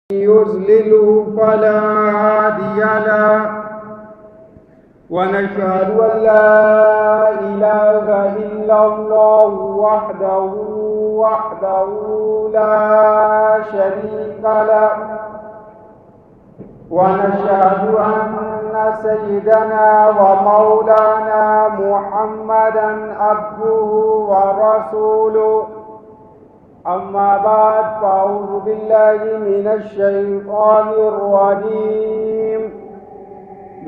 يضلله فلا هادي له ونشهد أن لا إله إلا الله وحده لا شريك له ونشهد أن سيدنا ومولانا محمدا عبده ورسوله. أما بعد فأعوذ بالله من الشيطان الرجيم.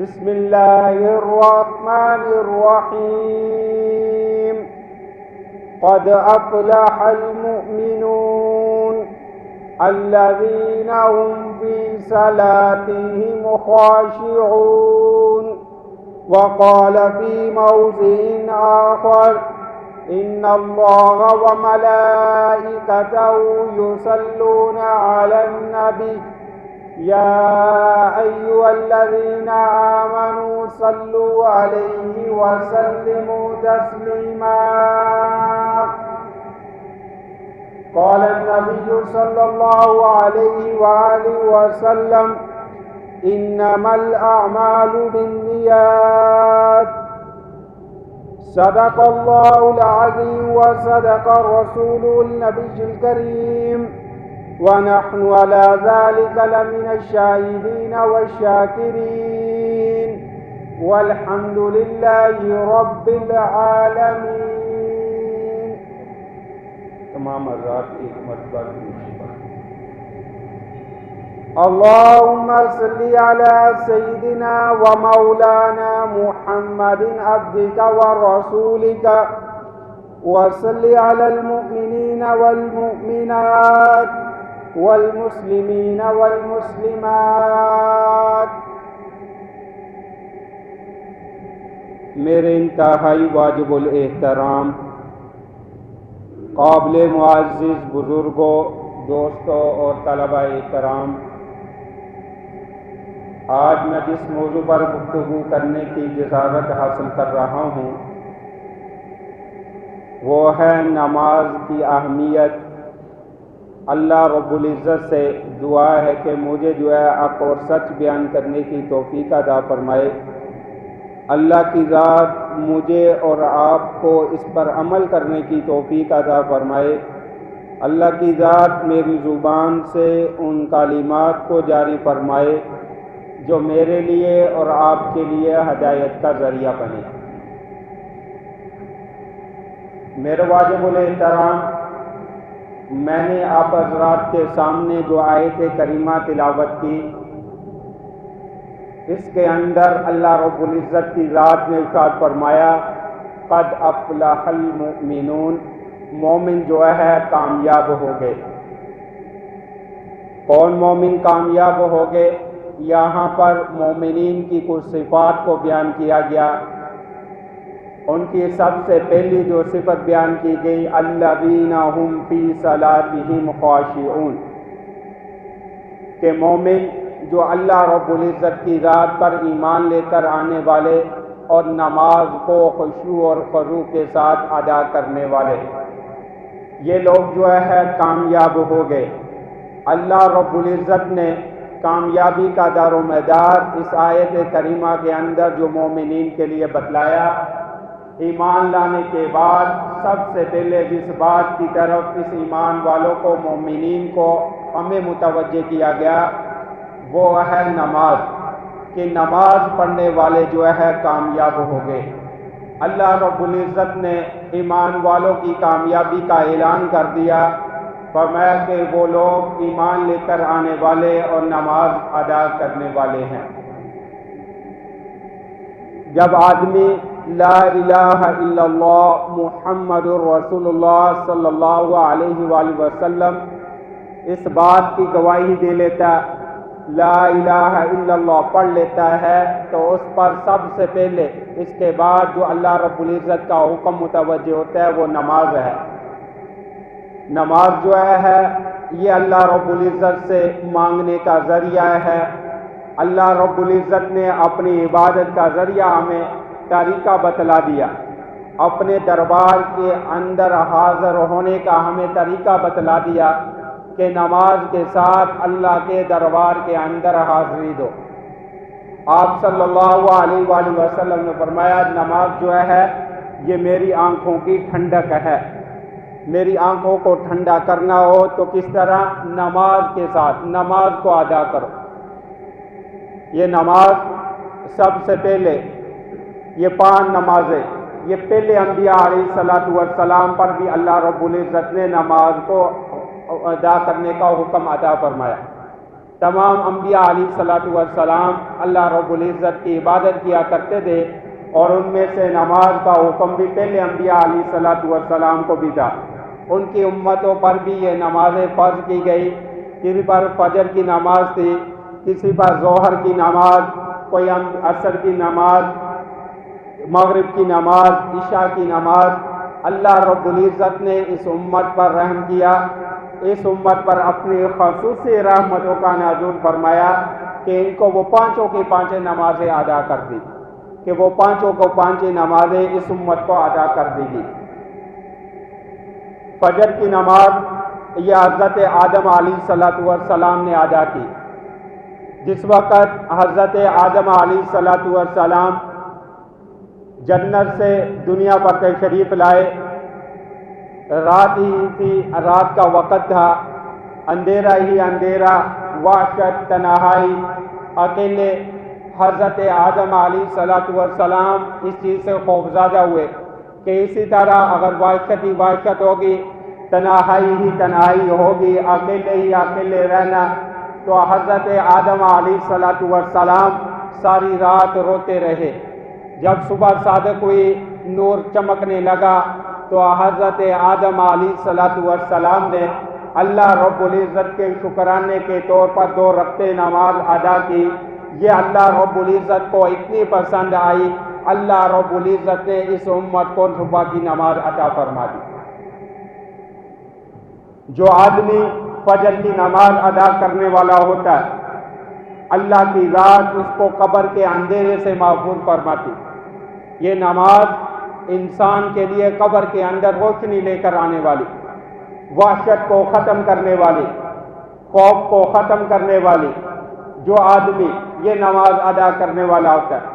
بسم الله الرحمن الرحيم. قد أفلح المؤمنون الذين هم في صلاتهم خاشعون. وقال في موضع آخر: إن الله وملائكته يصلون على النبي يا أيها الذين آمنوا صلوا عليه وسلموا تسليما. قال النبي صلى الله عليه وآله وسلم: إنما الأعمال بالنيات. صدق الله العظيم وصدق الرسول النبي الكريم، ونحن على ذلك لمن الشاهدين والشاكرين، والحمد لله رب العالمين. تمام حضرات ایک مرتبہ اللهم صل على سيدنا ومولانا محمد عبدك ورسولك، وصل على المؤمنين والمؤمنات والمسلمين والمسلمات. میرے انتہائی واجب الاحترام قابل معزز بزرگوں، دوستوں اور طلباء کرام، آج میں جس موضوع پر گفتگو کرنے کی اجازت حاصل کر رہا ہوں وہ ہے نماز کی اہمیت. اللہ رب العزت سے دعا ہے کہ مجھے حق اور سچ بیان کرنے کی توفیق عطا فرمائے. اللہ کی ذات مجھے اور آپ کو اس پر عمل کرنے کی توفیق عطا فرمائے. اللہ کی ذات میری زبان سے ان کلمات کو جاری فرمائے جو میرے لیے اور آپ کے لیے ہدایت کا ذریعہ بنے. میرے واجب الاحترام، میں نے آپ حضرات کے سامنے جو آیت کریمہ تلاوت کی، اس کے اندر اللہ رب العزت کی ذات نے ارشاد فرمایا: قد افلح المؤمنون، مومن جو ہے کامیاب ہو گئے. کون مومن کامیاب ہو گئے؟ یہاں پر مومنین کی کچھ صفات کو بیان کیا گیا. ان کی سب سے پہلی جو صفت بیان کی گئی: الذین هم فی صلاتهم خاشعون، کہ مومن جو اللہ رب العزت کی ذات پر ایمان لے کر آنے والے اور نماز کو خشوع اور خضوع کے ساتھ ادا کرنے والے، یہ لوگ جو ہے کامیاب ہو گئے. اللہ رب العزت نے کامیابی کا دار و مدار اس آیت کریمہ کے اندر جو مومنین کے لیے بتلایا، ایمان لانے کے بعد سب سے پہلے جس بات کی طرف اس ایمان والوں کو، مومنین کو ہمیں متوجہ کیا گیا وہ ہے نماز، کہ نماز پڑھنے والے جو ہے کامیاب ہو گئے. اللہ رب العزت نے ایمان والوں کی کامیابی کا اعلان کر دیا، فرمایا کہ وہ لوگ ایمان لے کر آنے والے اور نماز ادا کرنے والے ہیں. جب آدمی لا الہ الا اللہ محمد الرسول اللہ صلی اللہ علیہ وآلہ وسلم اس بات کی گواہی دے لیتا، لا الہ الا اللہ پڑھ لیتا ہے، تو اس پر سب سے پہلے اس کے بعد جو اللہ رب العزت کا حکم متوجہ ہوتا ہے وہ نماز ہے. نماز جو ہے یہ اللہ رب العزت سے مانگنے کا ذریعہ ہے. اللہ رب العزت نے اپنی عبادت کا ذریعہ ہمیں طریقہ بتلا دیا. اپنے دربار کے اندر حاضر ہونے کا ہمیں طریقہ بتلا دیا کہ نماز کے ساتھ اللہ کے دربار کے اندر حاضری دو۔ آپ صلی اللہ علیہ وآلہ وسلم نے فرمایا نماز جو ہے یہ میری آنکھوں کی ٹھنڈک ہے۔ میری آنکھوں کو ٹھنڈا کرنا ہو تو کس طرح؟ نماز کے ساتھ نماز کو ادا کرو۔ یہ نماز سب سے پہلے یہ 5 نمازیں، یہ پہلے انبیاء علیہ السلام پر بھی اللہ رب العزت نے نماز کو ادا کرنے کا حکم عطا فرمایا۔ تمام انبیاء علیہ السلام اللہ رب العزت کی عبادت کیا کرتے تھے، اور ان میں سے نماز کا حکم بھی پہلے انبیاء علیہ السلام کو بھی تھا۔ ان کی امتوں پر بھی یہ نمازیں فرض کی گئی۔ کسی پر فجر کی نماز تھی، کسی پر ظہر کی نماز، کوئی عصر کی نماز، مغرب کی نماز، عشاء کی نماز۔ اللہ رب العزت نے اس امت پر رحم کیا، اس امت پر اپنی خصوصی رحمتوں کا نازل فرمایا کہ ان کو وہ 5 کی 5 نمازیں ادا کر دی، کہ وہ 5 کو 5 نمازیں اس امت کو ادا کر دی گئی۔ فجر کی نماز یہ حضرت آدم علیہ السلام نے ادا کی۔ جس وقت حضرت آدم علیہ السلام جنت سے دنیا پر تشریف لائے، رات ہی تھی، رات کا وقت تھا، اندھیرا ہی اندھیرا، وحشت، تنہائی، اکیلے۔ حضرت آدم علیہ السلام اس چیز سے خوفزدہ ہوئے کہ اسی طرح اگر وحشت ہی وحشت ہوگی، تنہائی ہی تنہائی ہوگی، اکیلے ہی اکیلے رہنا، تو حضرت آدم علیہ السلام ساری رات روتے رہے۔ جب صبح صادق ہوئی، نور چمکنے لگا، تو حضرت آدم علیہ السلام نے اللہ رب العزت کے شکرانے کے طور پر 2 رکعتیں نماز ادا کی۔ یہ اللہ رب العزت کو اتنی پسند آئی، اللہ رب العزت نے اس امت کو صبح کی نماز عطا فرما دی۔ جو آدمی فجر کی نماز ادا کرنے والا ہوتا ہے، اللہ کی ذات اس کو قبر کے اندھیرے سے محفوظ فرماتی۔ یہ نماز انسان کے لیے قبر کے اندر روشنی لے کر آنے والی، وحشت کو ختم کرنے والی، خوف کو ختم کرنے والی۔ جو آدمی یہ نماز ادا کرنے والا ہوتا ہے،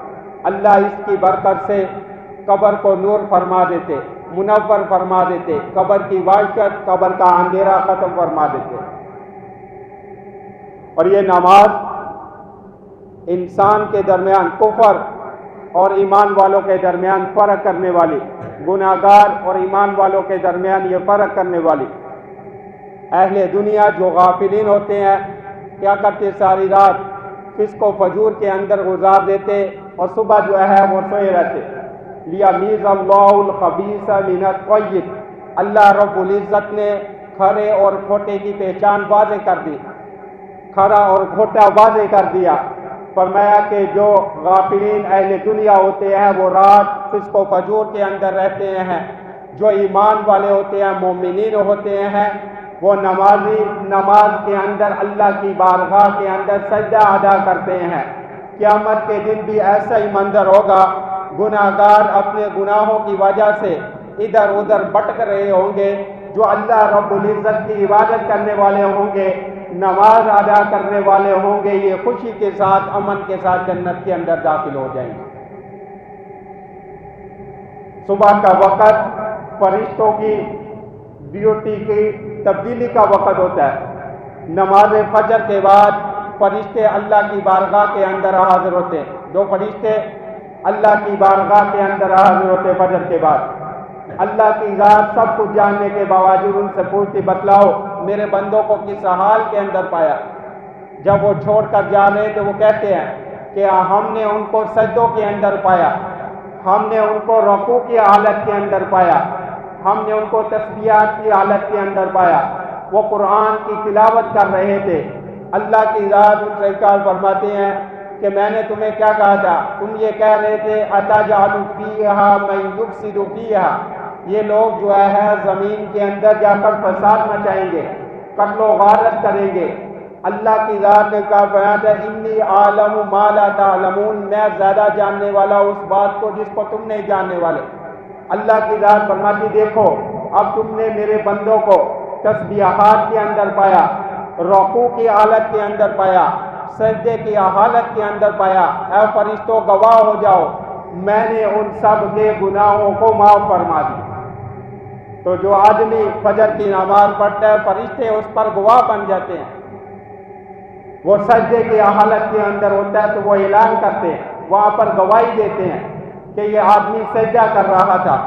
اللہ اس کی برکت سے قبر کو نور فرما دیتے، منور فرما دیتے، قبر کی وحشت، قبر کا اندھیرا ختم فرما دیتے۔ اور یہ نماز انسان کے درمیان کفر اور ایمان والوں کے درمیان فرق کرنے والی، گناہگار اور ایمان والوں کے درمیان یہ فرق کرنے والی۔ اہل دنیا جو غافلین ہوتے ہیں، کیا کرتے؟ ساری رات فسق و فجور کے اندر گزار دیتے، اور صبح جو ہے وہ سوئے رہتے۔ لیمیز اللہ الخبیث من الطیب، اللہ رب العزت نے کھرے اور کھوٹے کی پہچان واضح کر دی، کھرا اور کھوٹا واضح کر دیا۔ فرمایا کہ جو غافلین اہل دنیا ہوتے ہیں وہ رات فسق و فجور کے اندر رہتے ہیں، جو ایمان والے ہوتے ہیں، مومنین ہوتے ہیں، وہ نمازی نماز کے اندر اللہ کی بارگاہ کے اندر سجدہ ادا کرتے ہیں۔ قیامت کے دن بھی ایسا ہی منظر ہوگا، گناہگار اپنے گناہوں کی وجہ سے ادھر ادھر بھٹک رہے ہوں گے، جو اللہ رب العزت کی عبادت کرنے والے ہوں گے، نماز ادا کرنے والے ہوں گے، یہ خوشی کے ساتھ، امن کے ساتھ جنت کے اندر داخل ہو جائیں گے۔ صبح کا وقت فرشتوں کی ڈیوٹی کی تبدیلی کا وقت ہوتا ہے۔ نماز فجر کے بعد فرشتے اللہ کی بارگاہ کے اندر حاضر ہوتے ہیں۔ 2 فرشتے اللہ کی بارگاہ کے اندر حاضر ہوتے فجر کے بعد۔ اللہ کی ذات سب کچھ جاننے کے باوجود ان سے پوچھتی، بتلاؤ میرے بندوں کو کس حال کے اندر پایا؟ جب وہ چھوڑ کر جا رہے تھے، وہ کہتے ہیں کہ ہم نے ان کو سجدوں کے اندر پایا، ہم نے ان کو رکوع کی حالت کے اندر پایا، ہم نے ان کو تسبیحات کی حالت کے اندر پایا، وہ قرآن کی تلاوت کر رہے تھے۔ اللہ کی ذات ان سے ارشاد فرماتے ہیں کہ میں نے تمہیں کیا کہا تھا؟ تم یہ کہہ رہے تھے اَتَجْعَلُ فِيهَا مَن يُفْسِدُ فِيهَا، یہ لوگ جو ہے زمین کے اندر جا کر فساد مچائیں گے، قتل و غارت کریں گے۔ اللہ کی ذات نے کہا فرمایا تھا انی اعلم ما لا تعلمون، میں زیادہ جاننے والا اس بات کو جس کو تم نہیں جاننے والے۔ اللہ کی ذات فرماتی دیکھو اب تم نے میرے بندوں کو تسبیحات کے اندر پایا، رکوع کی حالت کے اندر پایا، سجدے کی حالت کے اندر پایا، اے فرشتوں گواہ ہو جاؤ میں نے ان سب کے گناہوں کو معاف فرما دی۔ تو جو آدمی فجر کی نماز پڑھتا ہے فرشتے اس پر گواہ بن جاتے ہیں۔ وہ سجدے کی حالت کے اندر ہوتا ہے تو وہ اعلان کرتے ہیں، وہاں پر گواہی دیتے ہیں کہ یہ آدمی سجدہ کر رہا تھا،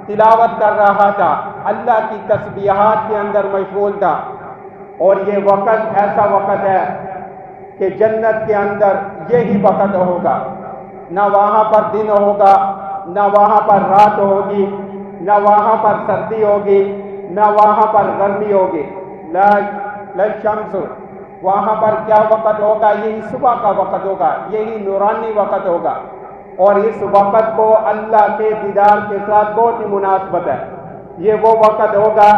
تلاوت کر رہا تھا، اللہ کی تسبیحات کے اندر مشغول تھا۔ اور یہ وقت ایسا وقت ہے کہ جنت کے اندر یہی وقت ہوگا، نہ وہاں پر دن ہوگا، نہ وہاں پر رات ہوگی، نہ وہاں پر سردی ہوگی، نہ وہاں پر گرمی ہوگی۔ لا شمس، وہاں پر کیا وقت ہوگا؟ یہی صبح کا وقت ہوگا، یہی نورانی وقت ہوگا۔ اور اس وقت کو اللہ کے دیدار کے ساتھ بہت ہی مناسبت ہے۔ یہ وہ وقت ہوگا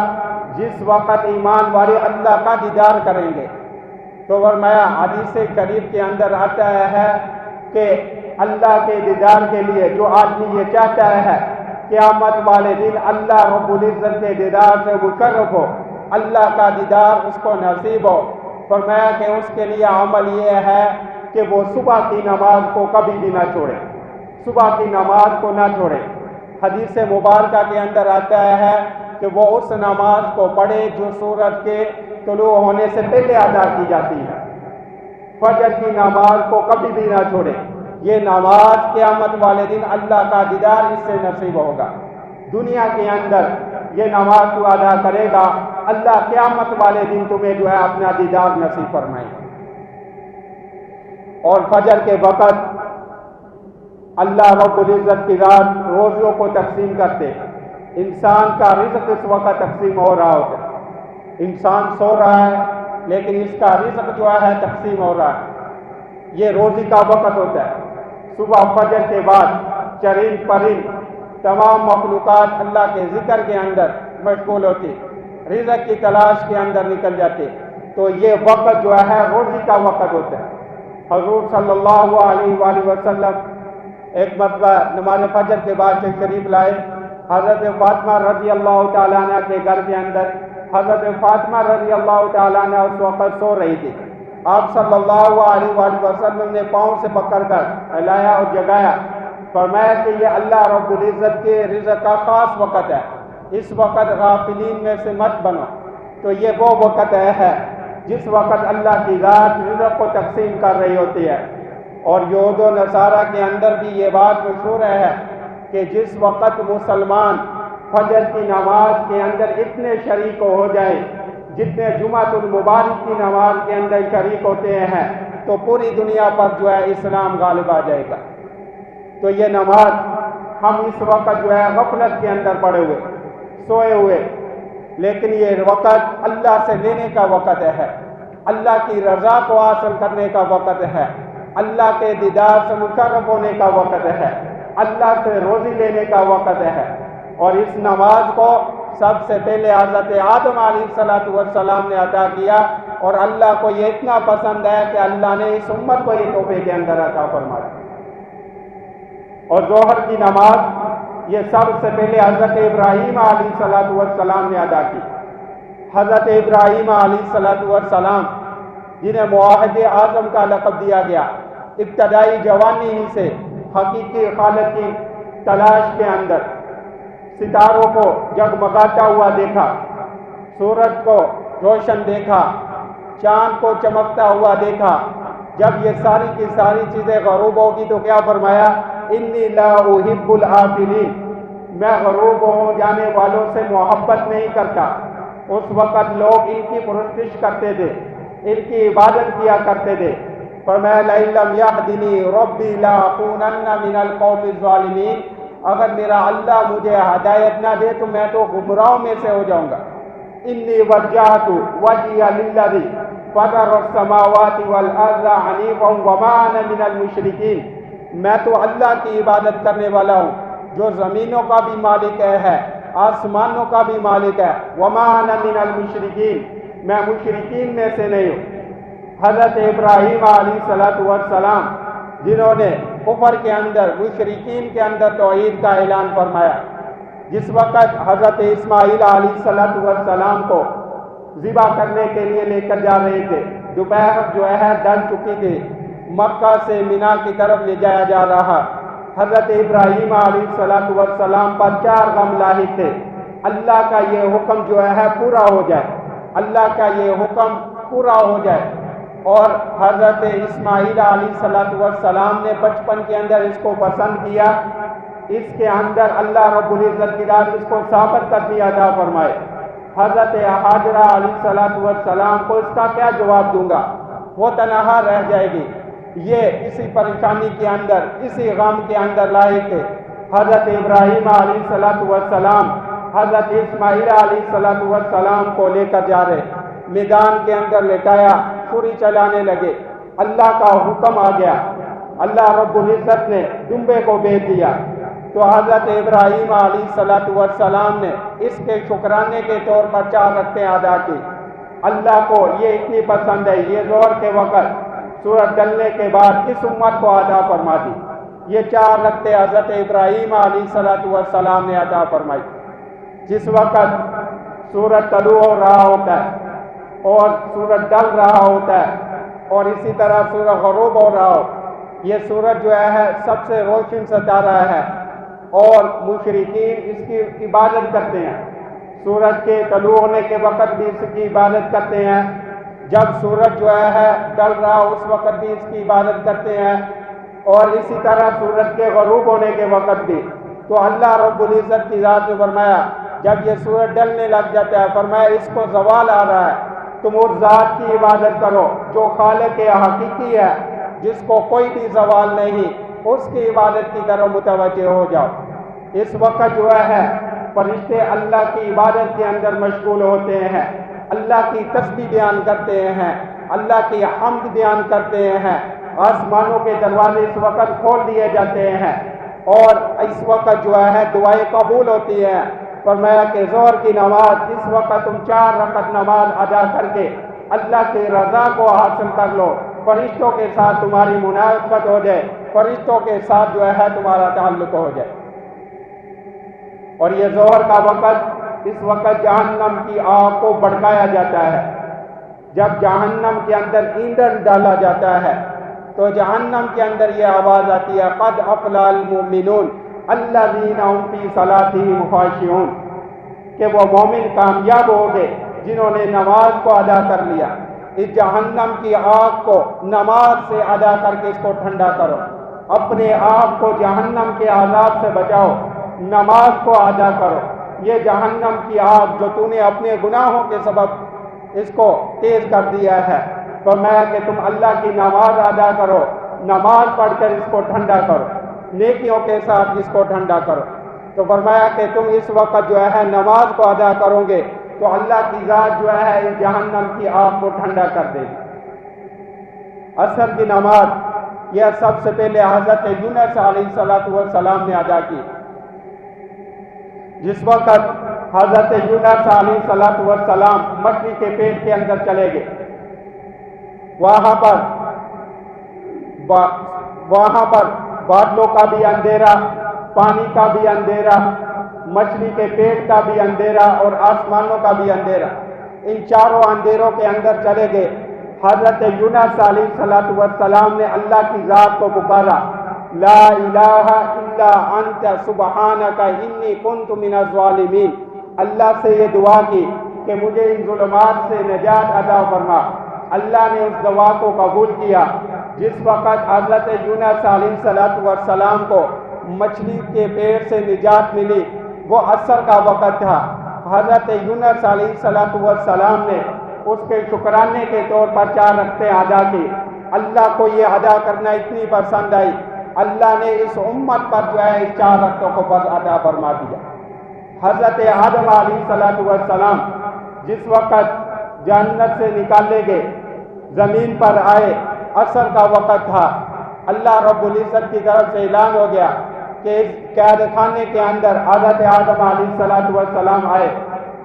جس وقت ایمان والے اللہ کا دیدار کریں گے۔ تو فرمایا حدیث شریف کے اندر آتا ہے کہ اللہ کے دیدار کے لیے جو آدمی یہ چاہتا ہے قیامت والے دن اللہ رب العزت کے دیدار سے مشرف ہو، اللہ کا دیدار اس کو نصیب ہو، فرمایا کہ اس کے لیے عمل یہ ہے کہ وہ صبح کی نماز کو کبھی بھی نہ چھوڑے، صبح کی نماز کو نہ چھوڑے۔ حدیث مبارکہ کے اندر آتا ہے کہ وہ اس نماز کو پڑھے جو سورج کے طلوع ہونے سے پہلے ادا کی جاتی ہے۔ فجر کی نماز کو کبھی بھی نہ چھوڑے۔ یہ نماز قیامت والے دن اللہ کا دیدار اس سے نصیب ہوگا۔ دنیا کے اندر یہ نماز تو ادا کرے گا، اللہ قیامت والے دن تمہیں جو ہے اپنا دیدار نصیب فرمائے۔ اور فجر کے وقت اللہ رب العزت کی رات روزیوں کو تقسیم کرتے، انسان کا رزق اس وقت تقسیم ہو رہا ہوتا ہے۔ انسان سو رہا ہے لیکن اس کا رزق جو ہے تقسیم ہو رہا ہے۔ یہ روزی کا وقت ہوتا ہے۔ صبح فجر کے بعد چرند پرند تمام مخلوقات اللہ کے ذکر کے اندر مشغول ہوتی، رزق کی تلاش کے اندر نکل جاتے۔ تو یہ وقت جو ہے روزی کا وقت ہوتا ہے۔ حضور صلی اللہ علیہ وآلہ وسلم ایک مرتبہ نماز فجر کے بعد شریف لائے، حضرت فاطمہ رضی اللہ تعالیٰ عنہ کے گھر کے اندر۔ حضرت فاطمہ رضی اللہ تعالیٰ عنہ اس وقت سو رہی تھی۔ آپ صلی اللہ علیہ وآلہ وسلم نے پاؤں سے پکڑ کر ہلایا اور جگایا، فرمایا کہ یہ اللہ رب العزت کے رزق کا خاص وقت ہے، اس وقت غافلین میں سے مت بنو۔ تو یہ وہ وقت ہے جس وقت اللہ کی ذات رزق کو تقسیم کر رہی ہوتی ہے۔ اور یہود و نصارہ کے اندر بھی یہ بات مشہور ہے کہ جس وقت مسلمان فجر کی نماز کے اندر اتنے شریک ہو جائیں جتنے جمعۃ المبارک کی نماز کے اندر شریک ہوتے ہیں تو پوری دنیا پر جو ہے اسلام غالب آ جائے گا۔ تو یہ نماز ہم اس وقت جو ہے غفلت کے اندر پڑے ہوئے، سوئے ہوئے، لیکن یہ وقت اللہ سے لینے کا وقت ہے، اللہ کی رضا کو حاصل کرنے کا وقت ہے، اللہ کے دیدار سے مشرف ہونے کا وقت ہے، اللہ سے روزی لینے کا وقت ہے۔ اور اس نماز کو سب سے پہلے حضرت آدم علیہ السلام نے عطا کیا، اور اللہ کو یہ اتنا پسند ہے کہ اللہ نے اس امت کو یہ تحفے کے اندر عطا فرمایا۔ اور ظہر کی نماز یہ سب سے پہلے حضرت ابراہیم علیہ السلام نے ادا کی۔ حضرت ابراہیم علیہ السلام جنہیں معاہد اعظم کا لقب دیا گیا، ابتدائی جوانی ہی سے حقیقی خالق کی تلاش کے اندر ستاروں کو جگمگاتا ہوا دیکھا، سورج کو روشن دیکھا، چاند کو چمکتا ہوا دیکھا۔ جب یہ ساری کی ساری چیزیں غروب ہوگی تو کیا فرمایا؟ انی لا احب العافلین، میں غروب ہو جانے والوں سے محبت نہیں کرتا۔ اس وقت لوگ ان کی پرستش کرتے تھے، ان کی عبادت کیا کرتے تھے۔ فرمایا لئن لم یهدنی ربی لاکونن من القوم الظالمین، اگر میرا اللہ مجھے ہدایت نہ دے تو میں تو گمراہوں میں سے ہو جاؤں گا۔ انی وجہت وجہی للذی فطر السماوات والارض حنیفا وما انا من المشرکین، میں تو اللہ کی عبادت کرنے والا ہوں جو زمینوں کا بھی مالک ہے، آسمانوں کا بھی مالک ہے۔ وما انا من المشرکین، میں مشرکین میں سے نہیں ہوں۔ حضرت ابراہیم علیہ السلام جنہوں نے کفر کے اندر، مشرکین کے اندر توحید کا اعلان فرمایا، جس وقت حضرت اسماعیل علیہ السلام کو ذبح کرنے کے لیے لے کر جا رہے تھے. دوپہر جو ہے ڈل چکی تھی. مکہ سے مینا کی طرف لے جایا جا رہا. حضرت ابراہیم علیہ السلام پر 4 غم لاحق تھے. اللہ کا یہ حکم جو ہے پورا ہو جائے, اللہ کا یہ حکم پورا ہو جائے. اور حضرت اسماعیل علیہ السلام نے بچپن کے اندر اس کو پسند کیا. اس کے اندر اللہ رب العزت کی ذات اس کو ثابت کرنی عطا فرمائے. حضرت ہاجرہ علیہ السلام کو اس کا کیا جواب دوں گا, وہ تنہا رہ جائے گی. یہ اسی پریشانی کے اندر, اسی غم کے اندر لائے تھے. حضرت ابراہیم علیہ السلام حضرت اسماعیل علیہ السلام کو لے کر جا رہے. میدان کے اندر لٹایا, چھری چلانے لگے. اللہ کا حکم آ گیا, اللہ رب العزت نے دمبے کو بھیج دیا. تو حضرت ابراہیم علیہ السلام نے اس کے شکرانے کے طور پر 4 رکعتیں ادا کی. اللہ کو یہ اتنی پسند ہے, یہ ظہر کے وقت سورج ڈلنے کے بعد اس امت کو ادا فرما دی. یہ 4 رکعتیں حضرت ابراہیم علیہ السلام نے ادا فرمائی. جس وقت سورج طلوع ہو رہا ہوتا ہے اور سورج ڈل رہا ہوتا ہے اور اسی طرح سورج غروب ہو رہا ہو, یہ سورج جو ہے سب سے روشن ستارہ ہے اور مشرکین اس کی عبادت کرتے ہیں. سورج کے طلوع ہونے کے وقت بھی اس کی عبادت کرتے ہیں, جب سورج جو ہے ڈل رہا اس وقت بھی اس کی عبادت کرتے ہیں, اور اسی طرح سورج کے غروب ہونے کے وقت بھی. تو اللہ رب العزت کی ذات نے فرمایا جب یہ سورج ڈلنے لگ جاتا ہے, فرمایا اس کو زوال آ رہا ہے, تم اس ذات کی عبادت کرو جو خالق حقیقی ہے, جس کو کوئی بھی زوال نہیں, اس کی عبادت کی طرف متوجہ ہو جاؤ. اس وقت جو ہے فرشتے اللہ کی عبادت کے اندر مشغول ہوتے ہیں, اللہ کی تسبیح بیان کرتے ہیں, اللہ کی حمد بیان کرتے ہیں. آسمانوں کے دروازے اس وقت کھول دیے جاتے ہیں اور اس وقت جو ہے دعائیں قبول ہوتی ہیں. فرمایا کہ ظہر کی نماز اس وقت تم 4 رکعت نماز ادا کر کے اللہ کی رضا کو حاصل کر لو, فرشتوں کے ساتھ تمہاری مناسبت ہو جائے, فرشتوں کے ساتھ جو ہے تمہارا تعلق ہو جائے. اور یہ ظہر کا وقت, اس وقت جہنم کی آگ کو بھڑکایا جاتا ہے. جب جہنم کے اندر ایندھن ڈالا جاتا ہے تو جہنم کے اندر یہ آواز آتی ہے قد افلح المؤمنون الذین هم فی صلاتهم خاشعون, کہ وہ مومن کامیاب ہو گئے جنہوں نے نماز کو ادا کر لیا. اس جہنم کی آگ کو نماز سے ادا کر کے اس کو ٹھنڈا کرو, اپنے آپ کو جہنم کے عذاب سے بچاؤ, نماز کو ادا کرو. یہ جہنم کی آگ جو تو نے اپنے گناہوں کے سبب اس کو تیز کر دیا ہے, فرمایا کہ تم اللہ کی نماز ادا کرو, نماز پڑھ کر اس کو ٹھنڈا کرو, نیکیوں کے ساتھ اس کو ٹھنڈا کرو. تو فرمایا کہ تم اس وقت جو ہے نماز کو ادا کرو گے تو اللہ کی ذات جو ہے اس جہنم کی آگ کو ٹھنڈا کر دے گی. عصر کی نماز یہ سب سے پہلے حضرت یونس علیہ السلام نے ادا کی. جس وقت حضرت یونس علیہ السلام مچھلی کے پیٹ کے اندر چلے گئے, وہاں پر بادلوں کا بھی اندھیرا, پانی کا بھی اندھیرا, مچھلی کے پیٹ کا بھی اندھیرا اور آسمانوں کا بھی اندھیرا. ان چاروں اندھیروں کے اندر چلے گئے. حضرت یونس علیہ السلام نے اللہ کی ذات کو پکارا, لا الہ الا انت سبحانک انی کنت من الظالمین. اللہ سے یہ دعا کی کہ مجھے ان ظلمات سے نجات عطا فرما. اللہ نے اس دعا کو قبول کیا. جس وقت حضرت یونس علیہ السلام کو مچھلی کے پیٹ سے نجات ملی وہ عصر کا وقت تھا. حضرت یونس علیہ السلام نے اس کے شکرانے کے طور پر 4 رکعتیں ادا کی. اللہ کو یہ ادا کرنا اتنی پسند آئی, اللہ نے اس امت پر جو ہے اس 4 رکعتوں کو بس ادا فرما دیا. حضرت آدم علیہ السلام جس وقت جنت سے نکالے گئے زمین پر آئے, عصر کا وقت تھا. اللہ رب العزت کی طرف سے اعلان ہو گیا کہ اس قید خانے کے اندر حضرت آدم علیہ السلام آئے.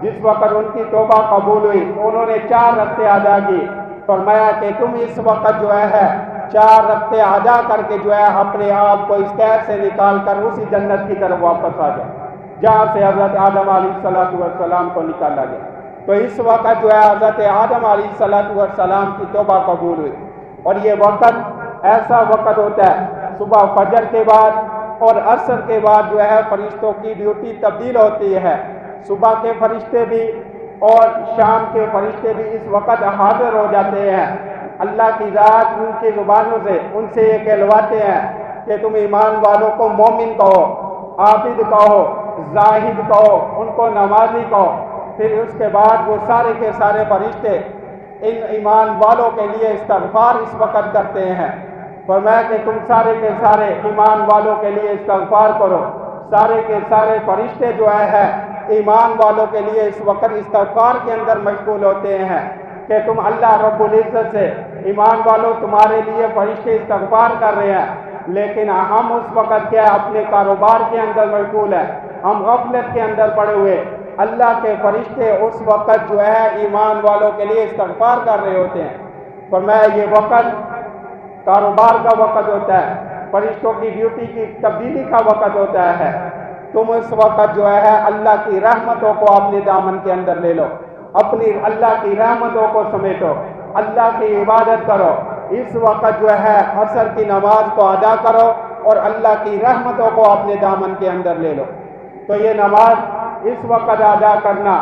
جس وقت ان کی توبہ قبول ہوئی انہوں نے 4 رکعتیں ادا کی. فرمایا کہ تم اس وقت جو ہے 4 رکعتیں ادا کر کے جو ہے اپنے آپ کو اس قید سے نکال کر اسی جنت کی طرف واپس آ جائے جہاں سے حضرت آدم علیہ السلام کو نکالا گیا. تو اس وقت جو ہے حضرت آدم علیہ السلام کی توبہ قبول ہوئی۔ اور یہ وقت ایسا وقت ہوتا ہے، صبح فجر کے بعد اور عصر کے بعد جو ہے فرشتوں کی ڈیوٹی تبدیل ہوتی ہے۔ صبح کے فرشتے بھی اور شام کے فرشتے بھی اس وقت حاضر ہو جاتے ہیں۔ اللہ کی ذات ان کی زبانوں سے ان سے یہ کہلواتے ہیں کہ تم ایمان والوں کو مومن کہو، عابد کہو، زاہد کہو، ان کو نمازی کہو۔ پھر اس کے بعد وہ سارے کے سارے فرشتے ان ایمان والوں کے لیے استغفار اس وقت کرتے ہیں۔ فرمایا کہ تم سارے کے سارے ایمان والوں کے لیے استغفار کرو۔ سارے کے سارے فرشتے جو ہیں ایمان والوں کے لیے اس وقت استغفار کے اندر مشغول ہوتے ہیں کہ تم اللہ رب العزت سے ایمان والوں تمہارے لیے فرشتے استغفار کر رہے ہیں، لیکن ہم اس وقت کیا اپنے کاروبار کے اندر مشغول ہیں، ہم غفلت کے اندر پڑے ہوئے۔ اللہ کے فرشتے اس وقت جو ہے ایمان والوں کے لیے استغفار کر رہے ہوتے ہیں۔ فرمایا یہ وقت کاروبار کا وقت ہوتا ہے، فرشتوں کی ڈیوٹی کی تبدیلی کا وقت ہوتا ہے۔ تم اس وقت جو ہے اللہ کی رحمتوں کو اپنے دامن کے اندر لے لو، اپنی اللہ کی رحمتوں کو سمیٹو، اللہ کی عبادت کرو۔ اس وقت جو ہے عصر کی نماز کو ادا کرو اور اللہ کی رحمتوں کو اپنے دامن کے اندر لے لو۔ تو یہ نماز اس وقت ادا کرنا،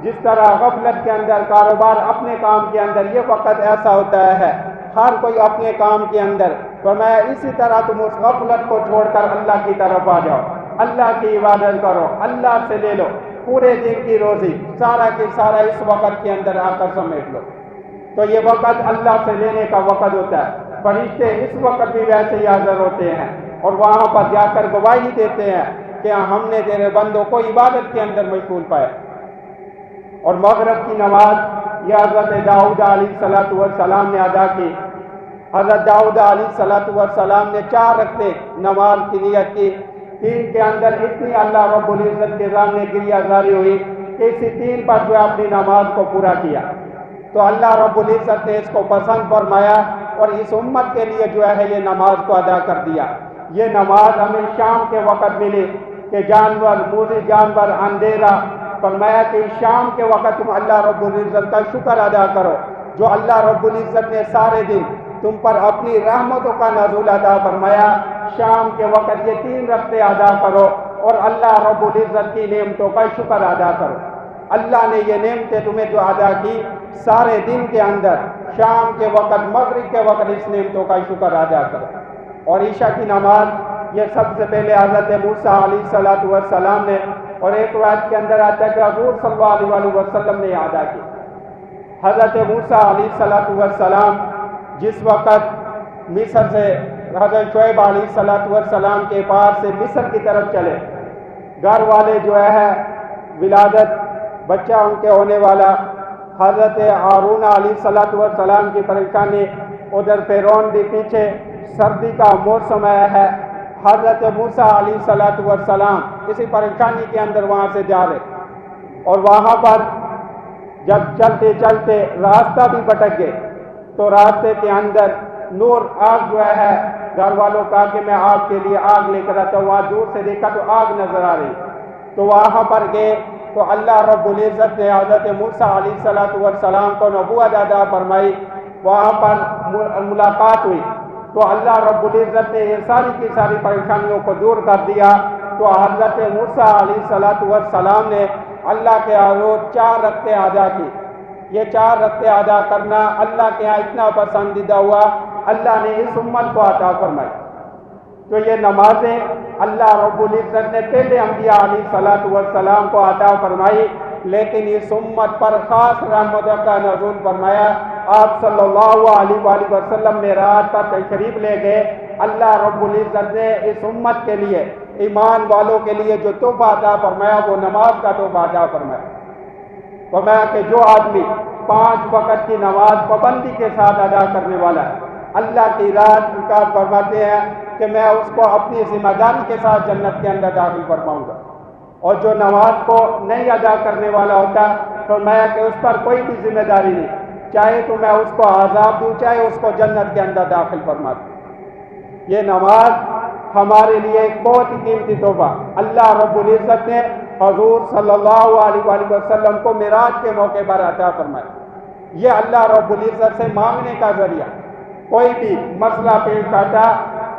جس طرح غفلت کے اندر کاروبار اپنے کام کے اندر، یہ وقت ایسا ہوتا ہے ہر کوئی اپنے کام کے اندر۔ فرمایا اسی طرح تم اس غفلت کو چھوڑ کر اللہ کی طرف آ جاؤ، اللہ کی عبادت کرو، اللہ سے لے لو پورے دن کی روزی، سارا کے سارا اس وقت کے اندر آ کر سمیٹ لو۔ تو یہ وقت اللہ سے لینے کا وقت ہوتا ہے۔ فرشتے اس وقت بھی ویسے ہی حاضر ہوتے ہیں اور وہاں پر جا کر گواہی دیتے ہیں کہ ہم نے تیرے بندوں کو عبادت کے اندر مشغول پایا۔ اور مغرب کی نماز یہ حضرت داؤد علیہ السلام نے ادا کی۔ حضرت داؤد علیہ السلام نے 4 رکعتیں نماز کی نیت کی۔ 3 کے اندر اتنی اللہ رب العزت کے سامنے گریہ زاری ہوئی کہ اسی 3 پر جو اپنی نماز کو پورا کیا۔ تو اللہ رب العزت نے اس کو پسند فرمایا اور اس امت کے لیے جو ہے یہ نماز کو ادا کر دیا۔ یہ نماز ہمیں شام کے وقت ملی کہ جانور، موذی جانور، اندھیرا، فرمایا کہ شام کے وقت تم اللہ رب العزت کا شکر ادا کرو، جو اللہ رب العزت نے سارے دن تم پر اپنی رحمتوں کا نزول عطا فرمایا۔ شام کے وقت یہ 3 رکعتیں ادا کرو اور اللہ رب العزت کی نعمتوں کا شکر ادا کرو۔ اللہ نے یہ نعمتیں تمہیں جو ادا کی سارے دن کے اندر، شام کے وقت، مغرب کے وقت اس نعمتوں کا شکر ادا کرو۔ اور عشاء کی نماز یہ سب سے پہلے حضرت موسیٰ علیہ السلام نے، اور ایک روایت کے اندر آتا ہے کہ حضور صلی اللہ علیہ وسلم نے ادا کی۔ حضرت موسیٰ علیہ السلام جس وقت مصر سے حضرت شعیب علیہ السلام کے پار سے مصر کی طرف چلے، گھر والے جو ہے ولادت بچہ ان کے ہونے والا، حضرت ہارون علیہ السلام کی پریشانی، ادھر فرعون بھی پیچھے، سردی کا موسم ہے، حضرت موسیٰ علیہ السلام کسی پریشانی کے اندر وہاں سے جا رہے، اور وہاں پر جب چلتے چلتے راستہ بھی بھٹک گئے تو راستے کے اندر نور آگ جو ہے، گھر والوں کہا کہ میں آپ کے لیے آگ لے کر آتا ہوں، وہاں دور سے دیکھا تو آگ نظر آ رہی، تو وہاں پر گئے تو اللہ رب العزت نے حضرت موسیٰ علیہ السلام کو نبوت عطا فرمائی، وہاں پر ملاقات ہوئی تو اللہ رب العزت نے یہ ساری کی ساری پریشانیوں کو دور کر دیا۔ تو حضرت موسیٰ علیہ السلام نے اللہ کے حضور 4 رکعتیں ادا کی۔ یہ 4 رکعتیں ادا کرنا اللہ کے یہاں اتنا پسندیدہ ہوا، اللہ نے اس امت کو عطا فرمائی۔ تو یہ نمازیں اللہ رب العزت نے پہلے انبیاء علیہ السلام کو عطا فرمائی، لیکن اس امت پر خاص رحمتوں کا نزول فرمایا۔ آپ صلی اللہ علیہ وآلہ وسلم معراج پر تشریف لے گئے، اللہ رب العزت نے اس امت کے لیے، ایمان والوں کے لیے جو تحفہ عطا فرمایا وہ نماز کا تحفہ عطا فرمایا۔ فرمایا کہ جو آدمی 5 وقت کی نماز پابندی کے ساتھ ادا کرنے والا ہے، اللہ کی رات کا فرماتے ہیں کہ میں اس کو اپنی ذمہ داری کے ساتھ جنت کے اندر داخل فرماؤں گا، اور جو نماز کو نہیں ادا کرنے والا ہوتا فرمایا کہ اس پر کوئی بھی ذمہ داری نہیں، چاہے تو میں اس کو عذاب دوں، چاہے اس کو جنت کے اندر داخل فرما دوں۔ یہ نماز ہمارے لیے ایک بہت ہی قیمتی تحفہ، اللہ رب العزت نے حضور صلی اللہ علیہ وآلہ وسلم کو معراج کے موقع پر عطا فرمائی۔ یہ اللہ رب العزت سے مانگنے کا ذریعہ۔ کوئی بھی مسئلہ پیش کرتا،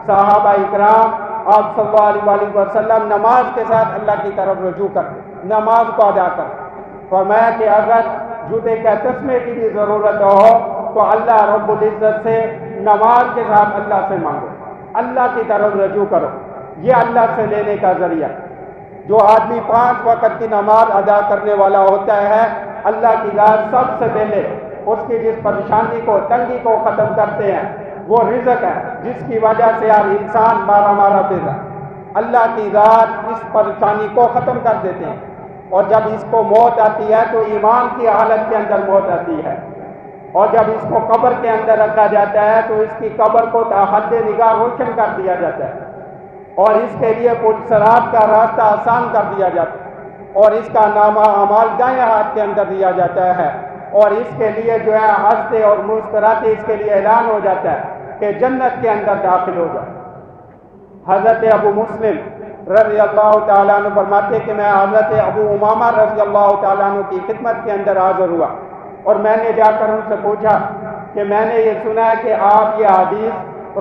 صحابہ اکرام آپ صلی اللہ علیہ وآلہ وسلم نماز کے ساتھ اللہ کی طرف رجوع کرتے، نماز کو ادا کرتے۔ فرمایا کہ اگر جوتے کا تسمے کی بھی ضرورت ہو تو اللہ رب العزت سے نماز کے ساتھ اللہ سے مانگو، اللہ کی طرف رجوع کرو۔ یہ اللہ سے لینے کا ذریعہ۔ جو آدمی 5 وقت کی نماز ادا کرنے والا ہوتا ہے، اللہ کی ذات سب سے پہلے اس کی جس پریشانی کو، تنگی کو ختم کرتے ہیں، وہ رزق ہے جس کی وجہ سے ہر انسان مارا مارا پھر رہا ہے۔ اللہ کی ذات اس پریشانی کو ختم کر دیتے ہیں، اور جب اس کو موت آتی ہے تو ایمان کی حالت کے اندر موت آتی ہے، اور جب اس کو قبر کے اندر رکھا جاتا ہے تو اس کی قبر کو تا حد نگاہ روشن کر دیا جاتا ہے، اور اس کے لیے صراط کا راستہ آسان کر دیا جاتا ہے، اور اس کا نامہ اعمال دائیں ہاتھ کے اندر دیا جاتا ہے، اور اس کے لیے جو ہے ہنستے اور مسکراتے اس کے لیے اعلان ہو جاتا ہے کہ جنت کے اندر داخل ہو جائے۔ حضرت ابو مسلم رضی اللہ تعالیٰ عنہ فرماتے کہ میں حضرت ابو امامہ رضی اللہ تعالیٰ عنہ کی خدمت کے اندر حاضر ہوا، اور میں نے جا کر ان سے پوچھا کہ میں نے یہ سنا ہے کہ آپ یہ حدیث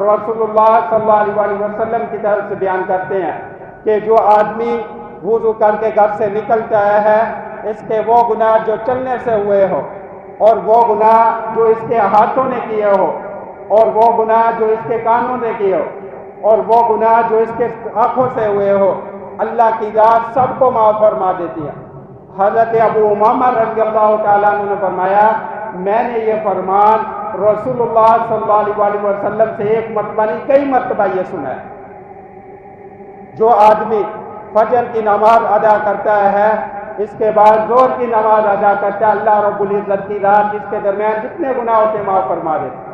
رسول اللہ صلی اللہ علیہ وآلہ وسلم کی طرف سے بیان کرتے ہیں کہ جو آدمی وضو کر کے گھر سے نکلتا ہے، اس کے وہ گناہ جو چلنے سے ہوئے ہو، اور وہ گناہ جو اس کے ہاتھوں نے کیے ہو، اور وہ گناہ جو اس کے کانوں نے کیے ہو، اور وہ گناہ جو اس کے آنکھوں سے ہوئے ہو، اللہ کی ذات سب کو معاف فرما دیتی ہے۔ حضرت ابو امامہ رضی اللہ تعالیٰ عنہ نے فرمایا میں نے یہ فرمان رسول اللہ صلی اللہ علیہ وآلہ وسلم سے ایک مرتبہ نہیں کئی مرتبہ یہ سنا ہے۔ جو آدمی فجر کی نماز ادا کرتا ہے، اس کے بعد ظہر کی نماز ادا کرتا ہے، اللہ رب العزت کی ذات اس کے درمیان جتنے گناہ ہوتے ہیں معاف فرما دیتے ہیں،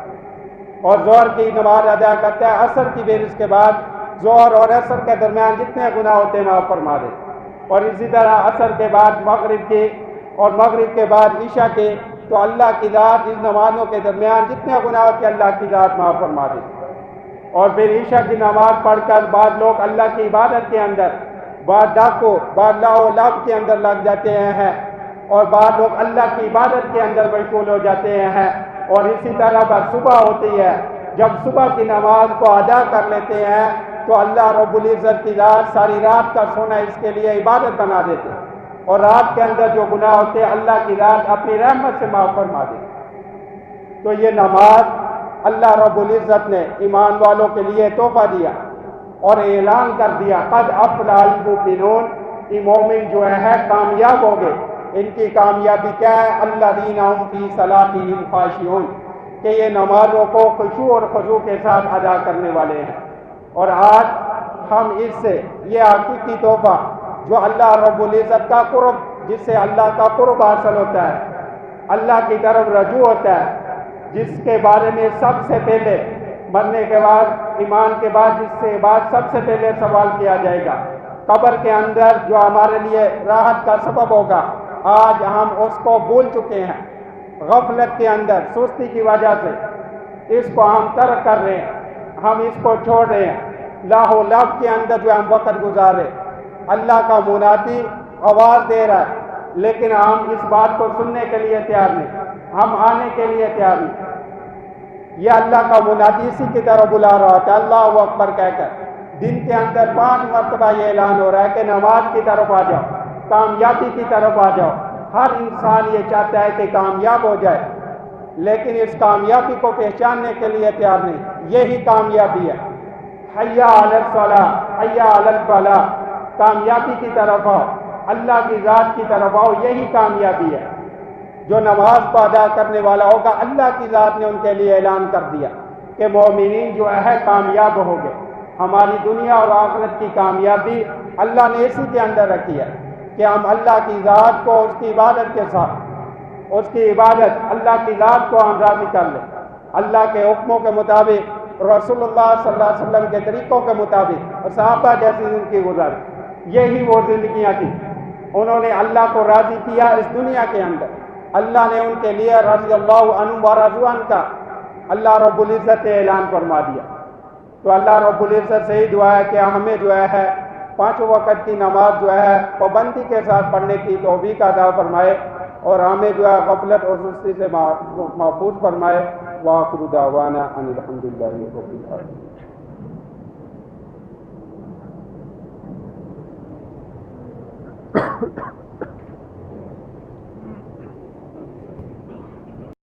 اور ظہر کی نماز ادا کرتا ہے عصر کی دیر، اس کے بعد ظہر اور عصر کے درمیان جتنے گناہ ہوتے ہیں معاف فرما دیتے ہیں، اور اسی طرح عصر کے بعد مغرب کی، اور مغرب کے بعد عشاء کے، تو اللہ کی ذات اس نمازوں کے درمیان جتنے گناہ ہوتے ہیں اللہ کی ذات معاف فرما دیتے ہیں۔ اور پھر عشاء کی نماز پڑھ کر بعض لوگ اللہ کی عبادت کے اندر، بعض ڈاکو، بعض لاؤ لاب کے اندر لگ جاتے ہیں، اور بعض لوگ اللہ کی عبادت کے اندر مشغول ہو جاتے ہیں، اور اسی طرح بس صبح ہوتی ہے، جب صبح کی نماز کو ادا کر لیتے ہیں تو اللہ رب العزت کی ذات ساری رات کا سونا اس کے لیے عبادت بنا دیتے ہیں، اور رات کے اندر جو گناہ ہوتے ہیں اللہ کی ذات اپنی رحمت سے معاف فرما دیتے ہیں۔ تو یہ نماز اللہ رب العزت نے ایمان والوں کے لیے تحفہ دیا اور اعلان کر دیا قد افلح المؤمنون، یہ مومن جو ہے کامیاب ہو گئے۔ ان کی کامیابی کیا ہے؟ الذین هم فی صلاتهم خاشعون، کہ یہ نمازوں کو خشوع اور خضوع کے ساتھ ادا کرنے والے ہیں۔ اور آج ہم اس سے یہ حقیقی تحفہ جو اللہ رب العزت کا قرب، جس سے اللہ کا قرب حاصل ہوتا ہے، اللہ کی طرف رجوع ہوتا ہے، جس کے بارے میں سب سے پہلے مرنے کے بعد، ایمان کے بعد، جس سے بعد سب سے پہلے سوال کیا جائے گا، قبر کے اندر جو ہمارے لیے راحت کا سبب ہوگا، آج ہم اس کو بھول چکے ہیں، غفلت کے اندر سستی کی وجہ سے اس کو ہم ترک کر رہے ہیں، ہم اس کو چھوڑ رہے ہیں، لاہو لب کے اندر جو ہم وقت گزارے۔ اللہ کا منادی آواز دے رہا ہے، لیکن ہم اس بات کو سننے کے لیے تیار نہیں، ہم آنے کے لیے تیار نہیں۔ یہ اللہ کا منادی اسی کی طرف بلا رہا تھا، اللہ اکبر کہہ کر دن کے اندر 5 مرتبہ یہ اعلان ہو رہا ہے کہ نماز کی طرف آ جاؤ، کامیابی کی طرف آ جاؤ۔ ہر انسان یہ چاہتا ہے کہ کامیاب ہو جائے، لیکن اس کامیابی کو پہچاننے کے لیے تیار نہیں۔ یہی کامیابی ہے، حی علی الصلاۃ، حی علی الفلاح، کامیابی کی طرف آؤ، اللہ کی ذات کی طرف آؤ، یہی کامیابی ہے۔ جو نماز کو ادا کرنے والا ہوگا، اللہ کی ذات نے ان کے لیے اعلان کر دیا کہ مومنین جو ہے کامیاب ہو گئے۔ ہماری دنیا اور آخرت کی کامیابی اللہ نے اسی کے اندر رکھی ہے کہ ہم اللہ کی ذات کو اس کی عبادت کے ساتھ، اس کی عبادت، اللہ کی ذات کو ہم راضی کر لیں، اللہ کے حکموں کے مطابق، رسول اللہ صلی اللہ علیہ وسلم کے طریقوں کے مطابق، اور صحابہ جیسی زندگی گزاریں۔ یہی وہ زندگیاں تھیں، انہوں نے اللہ کو راضی کیا اس دنیا کے اندر۔ اللہ نے ان کے لیے رضی اللہ عنہم و رضوا عنہ کا اللہ رب العزت نے اعلان فرما دیا۔ تو اللہ رب العزت سے ہی دعا ہے کہ ہمیں جو ہے 5 وقت کی نماز جو ہے پابندی کے ساتھ پڑھنے کی توفیق عطا فرمائے اور ہمیں جو ہے غفلت اور سستی سے محفوظ فرمائے۔ وآخر دعوانا ان الحمدللہ رب العالمین۔